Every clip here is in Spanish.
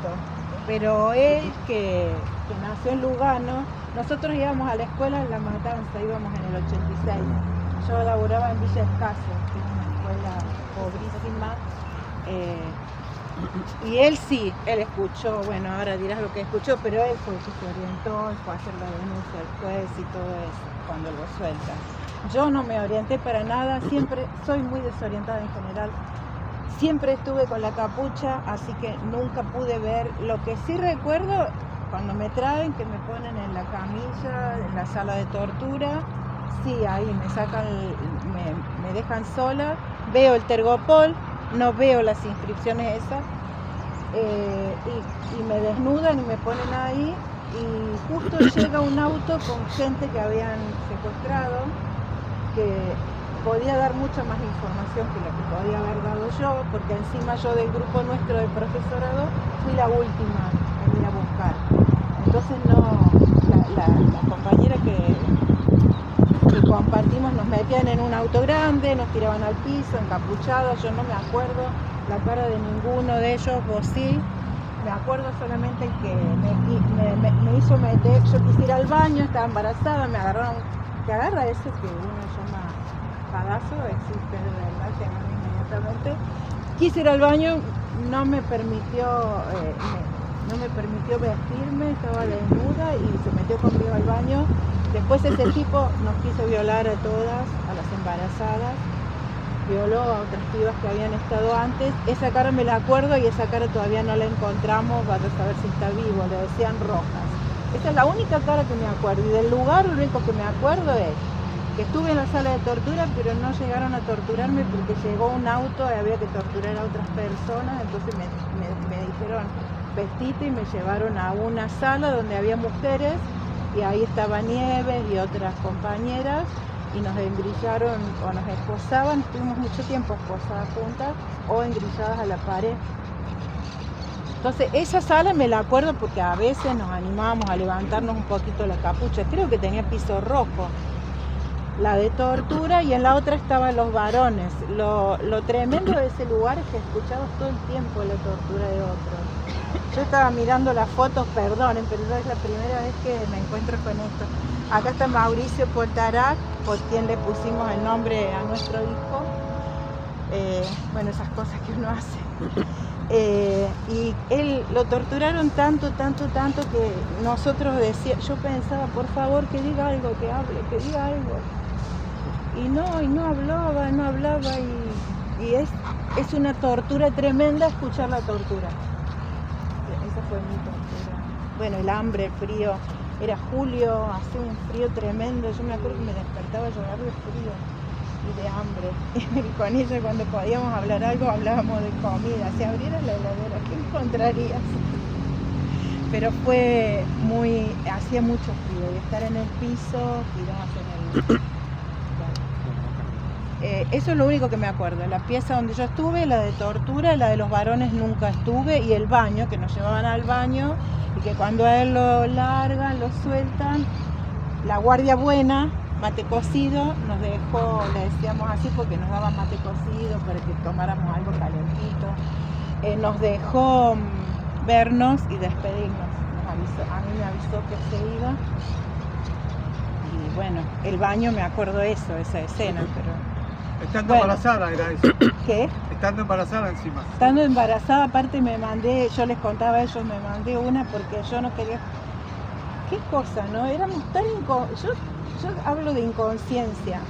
esto. Pero él, que nació en Lugano, nosotros íbamos a la escuela en La Matanza, íbamos en el 86. Yo laboraba en Villa Escaso, que es una escuela pobrísima. Y él sí, él escuchó, bueno, ahora dirás lo que escuchó, pero él fue el que se orientó, él fue a hacer la denuncia al juez y todo eso, cuando lo suelta. Yo no me orienté para nada, siempre soy muy desorientada en general. Siempre estuve con la capucha, así que nunca pude ver. Lo que sí recuerdo, cuando me traen, que me ponen en la camilla, en la sala de tortura, sí, ahí me sacan, me dejan sola, veo el Tergopol, no veo las inscripciones esas, y me desnudan y me ponen ahí, y justo llega un auto con gente que habían secuestrado, que podía dar mucha más información que la que podía haber dado yo, porque encima yo del grupo nuestro del profesorado fui la última en ir a buscar. Entonces la compañera que compartimos nos metían en un auto grande, nos tiraban al piso, encapuchados, yo no me acuerdo la cara de ninguno de ellos, vos sí. Me acuerdo solamente que me hizo meter, yo quise ir al baño, estaba embarazada, me agarraron, que agarra eso que uno llama cagazo, existe de verdad, que agarra inmediatamente. Quise ir al baño, no me permitió vestirme, estaba desnuda y se metió conmigo al baño. Después ese tipo nos quiso violar a todas, a las embarazadas, violó a otras pibas que habían estado antes. Esa cara me la acuerdo y esa cara todavía no la encontramos, vaya a saber si está vivo, le decían Rojas. Esa es la única cara que me acuerdo, y del lugar lo único que me acuerdo es que estuve en la sala de tortura, pero no llegaron a torturarme porque llegó un auto y había que torturar a otras personas, entonces me dijeron vestite y me llevaron a una sala donde había mujeres y ahí estaba Nieves y otras compañeras y nos engrillaron o nos esposaban, estuvimos mucho tiempo esposadas juntas o engrilladas a la pared. Entonces esa sala me la acuerdo porque a veces nos animábamos a levantarnos un poquito la capucha, creo que tenía piso rojo, la de tortura, y en la otra estaban los varones. Lo tremendo de ese lugar es que escuchabas todo el tiempo la tortura de otros. Yo estaba mirando las fotos, perdonen, pero es la primera vez que me encuentro con esto. Acá está Mauricio Poltarac, por quien le pusimos el nombre a nuestro hijo. Bueno, esas cosas que uno hace. Y él lo torturaron tanto que nosotros decíamos, yo pensaba, por favor, que diga algo, que hable, que diga algo. Y no hablaba, y es una tortura tremenda escuchar la tortura. Esa fue mi tortura. Bueno, el hambre, el frío, era julio, hacía un frío tremendo, yo me acuerdo que me despertaba a llorar de frío y de hambre. Y con ella cuando podíamos hablar algo, hablábamos de comida. Si abrieras la heladera, ¿qué encontrarías? Pero hacía mucho frío, y estar en el piso, tiradas en el... eso es lo único que me acuerdo, la pieza donde yo estuve, la de tortura, la de los varones nunca estuve, y el baño, que nos llevaban al baño, y que cuando a él lo largan, lo sueltan, la guardia buena, mate cocido, nos dejó, le decíamos así porque nos daban mate cocido para que tomáramos algo calentito, nos dejó vernos y despedirnos, a mí me avisó que se iba, y bueno, el baño me acuerdo esa escena, pero... Estando embarazada era eso. ¿Qué? Estando embarazada encima. Estando embarazada, aparte yo les contaba a ellos, me mandé una porque yo no quería... ¿Qué cosa, no? Éramos tan yo hablo de inconsciencia.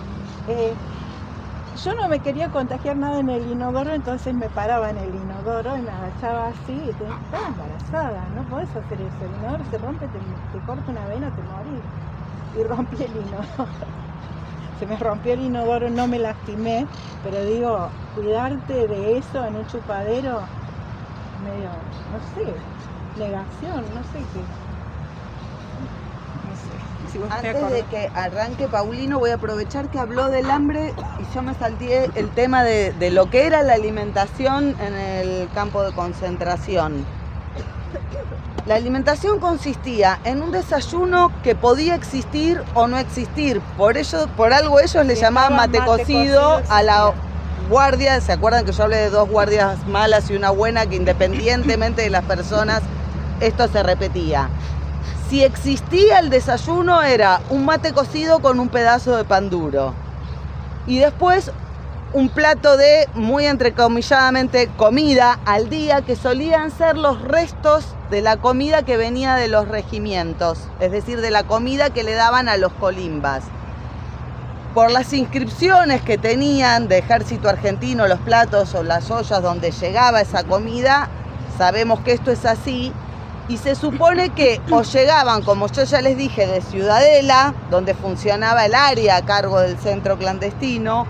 Yo no me quería contagiar nada en el inodoro, entonces me paraba en el inodoro y me agachaba así y estaba embarazada, no podés hacer eso, el inodoro se rompe, te corta una vena, te morís. Y rompí el inodoro. Se me rompió el inodoro, no me lastimé, pero digo, cuidarte de eso en un chupadero, medio, no sé, negación, no sé qué. No sé. Si vos Antes de que arranque Paulino, voy a aprovechar que habló del hambre y yo me salté el tema de lo que era la alimentación en el campo de concentración. La alimentación consistía en un desayuno que podía existir o no existir. Por algo ellos le llamaban mate cocido a la guardias. ¿Se acuerdan que yo hablé de 2 guardias malas y una buena? Que independientemente de las personas, esto se repetía. Si existía el desayuno, era un mate cocido con un pedazo de pan duro. Y después un plato de, muy entrecomilladamente, comida al día, que solían ser los restos de la comida que venía de los regimientos, es decir, de la comida que le daban a los colimbas. Por las inscripciones que tenían de Ejército Argentino, los platos o las ollas donde llegaba esa comida, sabemos que esto es así, y se supone que o llegaban, como yo ya les dije, de Ciudadela, donde funcionaba el área a cargo del centro clandestino,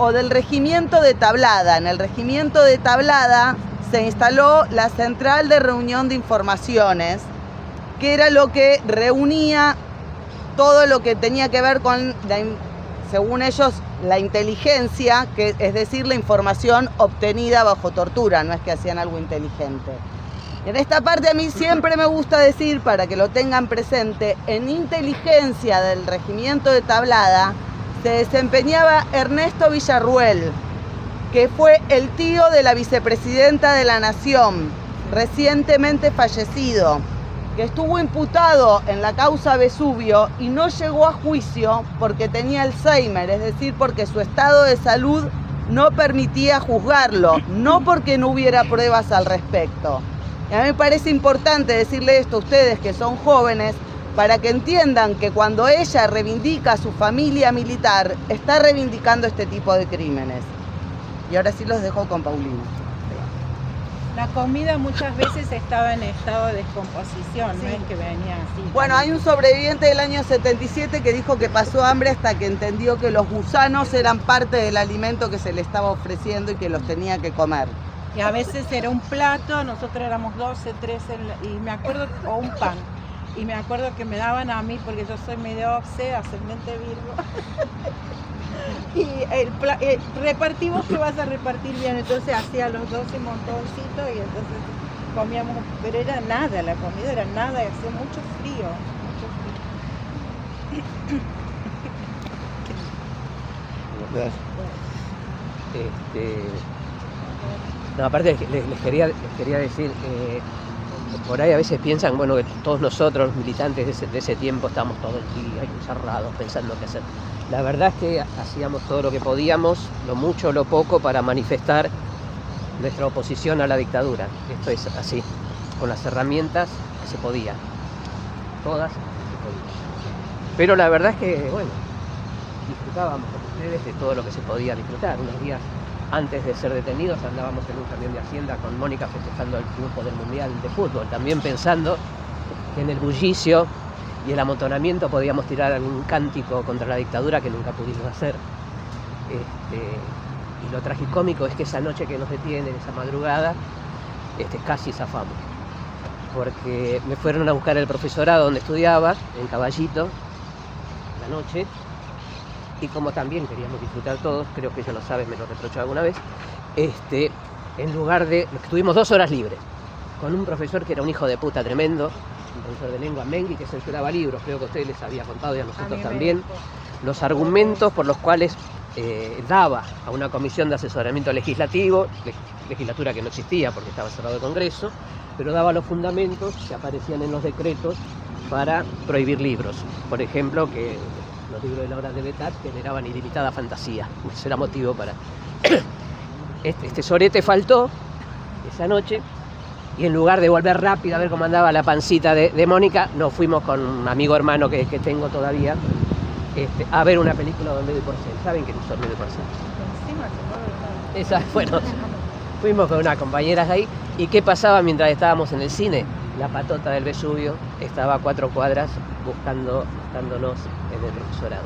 o del regimiento de Tablada. En el regimiento de Tablada se instaló la central de reunión de informaciones, que era lo que reunía todo lo que tenía que ver con, según ellos, la inteligencia, que es decir, la información obtenida bajo tortura, no es que hacían algo inteligente. En esta parte a mí siempre me gusta decir, para que lo tengan presente, en inteligencia del regimiento de Tablada se desempeñaba Ernesto Villarruel, que fue el tío de la vicepresidenta de la Nación, recientemente fallecido, que estuvo imputado en la causa Vesubio y no llegó a juicio porque tenía Alzheimer, es decir, porque su estado de salud no permitía juzgarlo, no porque no hubiera pruebas al respecto. Y a mí me parece importante decirle esto a ustedes que son jóvenes, para que entiendan que cuando ella reivindica a su familia militar, está reivindicando este tipo de crímenes. Y ahora sí los dejo con Paulina. La comida muchas veces estaba en estado de descomposición, Sí. no es que venía así. Bueno, hay un sobreviviente del año 77 que dijo que pasó hambre hasta que entendió que los gusanos eran parte del alimento que se le estaba ofreciendo y que los tenía que comer. Y a veces era un plato, nosotros éramos 12, 13, y me acuerdo, o un pan. Y me acuerdo que me daban a mí, porque yo soy medio obse, ascendente Virgo. Y repartimos que vas a repartir bien, entonces hacía los 12 montoncitos y entonces comíamos, pero era nada, la comida era nada, y hacía mucho frío, mucho frío. No, aparte les quería decir, por ahí a veces piensan, bueno, que todos nosotros, los militantes de ese tiempo, estamos todo el día encerrados pensando qué hacer. La verdad es que hacíamos todo lo que podíamos, lo mucho o lo poco, para manifestar nuestra oposición a la dictadura. Esto es así, con las herramientas que se podía, todas se podían. Pero la verdad es que, bueno, disfrutábamos con ustedes de todo lo que se podía disfrutar. Unos días antes de ser detenidos andábamos en un camión de Hacienda con Mónica festejando el triunfo del Mundial de Fútbol, también pensando que en el bullicio y el amontonamiento podíamos tirar algún cántico contra la dictadura que nunca pudimos hacer. Y lo tragicómico es que esa noche que nos detienen, esa madrugada, casi zafamos, porque me fueron a buscar el profesorado donde estudiaba, en Caballito, la noche. Y como también queríamos disfrutar todos, creo que ellos lo saben, me lo reprochó alguna vez, en lugar de... Tuvimos 2 horas libres, con un profesor que era un hijo de puta tremendo, un profesor de lengua, Mengui, que censuraba libros, creo que a ustedes les había contado y a nosotros también, los argumentos por los cuales daba a una comisión de asesoramiento legislativo, legislatura que no existía porque estaba cerrado el Congreso, pero daba los fundamentos que aparecían en los decretos para prohibir libros. Por ejemplo, que los libros de la obra de Betat generaban ilimitada fantasía. Ese era motivo para... Este sorete faltó esa noche y en lugar de volver rápido a ver cómo andaba la pancita de Mónica, nos fuimos con un amigo hermano que tengo todavía a ver una película donde de Porcel. ¿Saben qué es un de Porcel? Esa, bueno, fuimos con unas compañeras ahí. ¿Y qué pasaba mientras estábamos en el cine? La patota del Vesubio estaba a 4 cuadras buscándonos en el profesorado.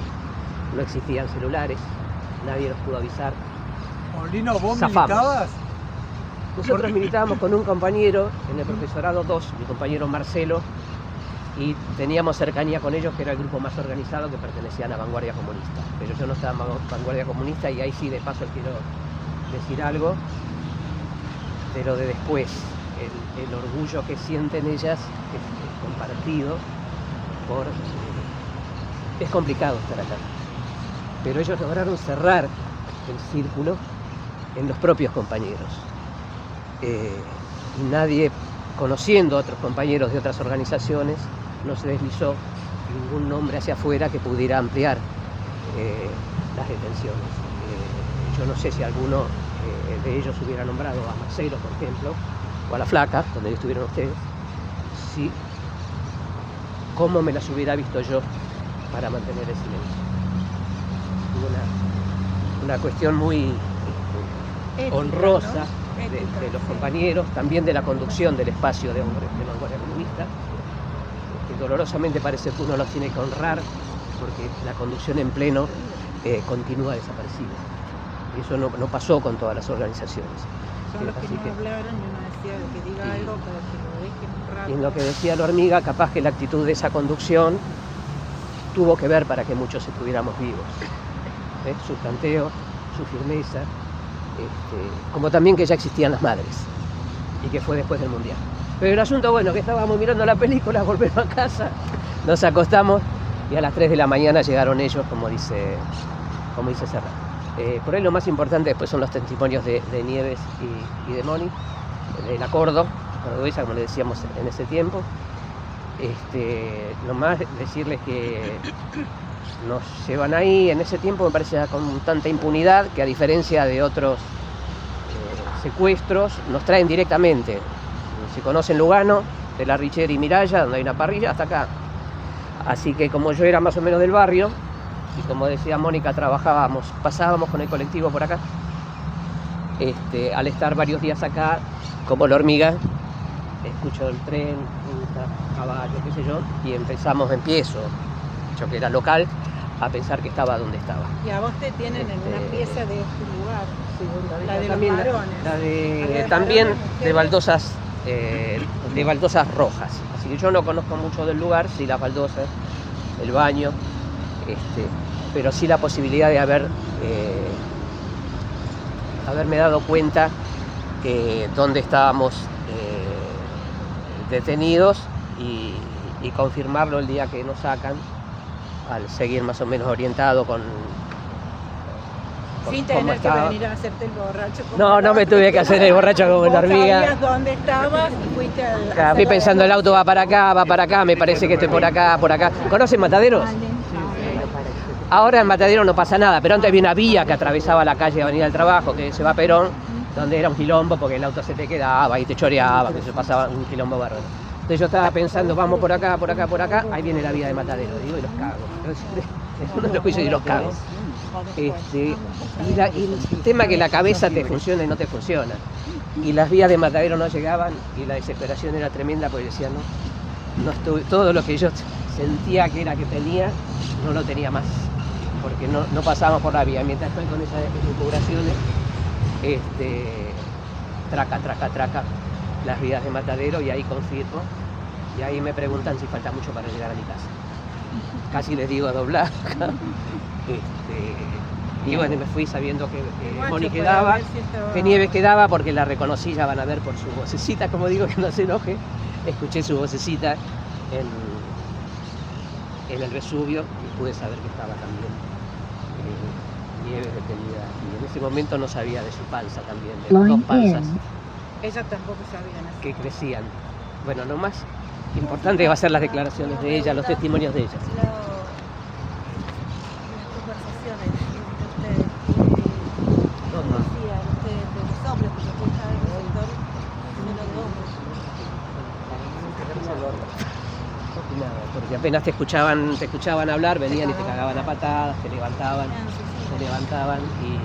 No existían celulares, nadie nos pudo avisar. Paulino, ¿vos Zafamos. militabas? Nosotros militábamos con un compañero en el profesorado 2, mi compañero Marcelo, y teníamos cercanía con ellos, que era el grupo más organizado, que pertenecían a Vanguardia Comunista. Pero yo no estaba en Vanguardia Comunista, y ahí sí, de paso, quiero decir algo, pero de después, el orgullo que sienten ellas es compartido por... Es complicado estar acá, pero ellos lograron cerrar el círculo en los propios compañeros. Y nadie, conociendo a otros compañeros de otras organizaciones, no se deslizó ningún nombre hacia afuera que pudiera ampliar las detenciones. Yo no sé si alguno de ellos hubiera nombrado a Marcelo, por ejemplo, o a la Flaca, donde estuvieron ustedes, si cómo me las hubiera visto yo para mantener el silencio. Una cuestión muy Ética, honrosa, ¿no? Ética, de los sí. compañeros, también de la conducción del espacio de vanguardia comunista, que dolorosamente parece que uno los tiene que honrar porque la conducción en pleno continúa desaparecida. Y eso no pasó con todas las organizaciones. Son los que Así no que- hablaron y uno decía que diga Sí. algo para que lo dejen un rato. Y en lo que decía la hormiga, capaz que la actitud de esa conducción tuvo que ver para que muchos estuviéramos vivos. Su planteo, su firmeza, como también que ya existían las madres y que fue después del Mundial. Pero el asunto, bueno, que estábamos mirando la película, volvemos a casa, nos acostamos y a las 3 de la mañana llegaron ellos, como dice Serrat. Por ahí lo más importante después son los testimonios de Nieves y de Moni, de la cordobesa, como le decíamos en ese tiempo. Nomás decirles que nos llevan ahí, en ese tiempo me parece con tanta impunidad que a diferencia de otros secuestros, nos traen directamente. Si conocen Lugano, de la Richeri y Miraya, donde hay una parrilla, hasta acá. Así que como yo era más o menos del barrio, y como decía Mónica, pasábamos con el colectivo por acá, al estar varios días acá, como la hormiga, escucho el tren, caballo, qué sé yo, y empiezo, yo que era local, a pensar que estaba donde estaba. Y a vos te tienen en una pieza de este lugar, la de También los varones. la de- La de también varones, de mujeres. baldosas rojas. Así que yo no conozco mucho del lugar, sí las baldosas, el baño, pero sí la posibilidad de haberme dado cuenta dónde estábamos detenidos y confirmarlo el día que nos sacan, al seguir más o menos orientado con Sin cómo tener que estaba. venir a hacerte el borracho. como No estaba me tuve que hacer el borracho como la Vos hormiga. sabías dónde estabas y fuiste al... Claro, fui pensando el auto va para acá, me parece que estoy por acá. ¿Conocen Mataderos? Ahora en Matadero no pasa nada, pero antes había una vía que atravesaba la calle Avenida del Trabajo, que se va a Perón, donde era un quilombo porque el auto se te quedaba y te choreaba, que se pasaba un quilombo bárbaro. Entonces yo estaba pensando, vamos por acá, ahí viene la vía de Matadero, digo, y los cago. Es uno de los juicios y los cago. Y el tema que la cabeza te funciona y no te funciona. Y las vías de Matadero no llegaban y la desesperación era tremenda porque decía, todo lo que yo sentía que tenía, no lo tenía más. Porque no pasábamos por la vía. Mientras estoy con esas elucubraciones, traca las vías de Matadero y ahí confirmo. Y ahí me preguntan si falta mucho para llegar a mi casa. Casi les digo a doblar. Y bueno, me fui sabiendo que Moni quedaba, que Nieves quedaba, porque la reconocí, ya van a ver por su vocecita, como digo, que no se enoje. Escuché su vocecita en el Vesubio y pude saber que estaba también Nieves detenida. Y en ese momento no sabía de su panza también, de las dos panzas Ellas tampoco sabían así. que crecían. Bueno, lo más importante va a ser las declaraciones de ella, los testimonios de ella. Porque apenas te escuchaban hablar, venían y te cagaban a patadas, te levantaban y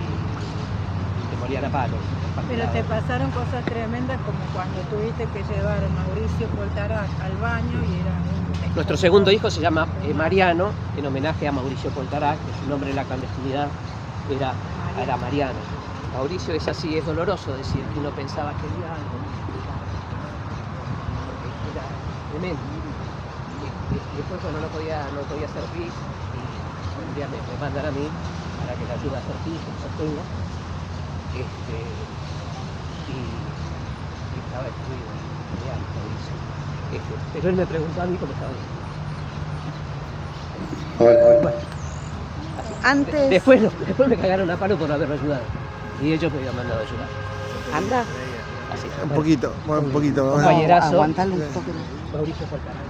te morían a palos. Pero te pasaron cosas tremendas como cuando tuviste que llevar a Mauricio Poltarac al baño y era un... Nuestro segundo hijo se llama Mariano, en homenaje a Mauricio Poltarac, que su nombre en la clandestinidad era Mariano. Mauricio es así, es doloroso decir que uno pensaba que era algo. Era tremendo. Y después cuando no podía hacer pis, y un día me mandan a mí para que le ayude a hacer pis, que sostenga, y estaba destruido, real, Mauricio. Pero él me preguntó a mí cómo estaba bien. Bueno, Antes, después me cagaron a palo por no haberlo ayudado. Y ellos me habían mandado a ayudar. Anda, Así. Un poquito, un poquito. Compañerazo. aguantalo un poco. Mauricio Fontana.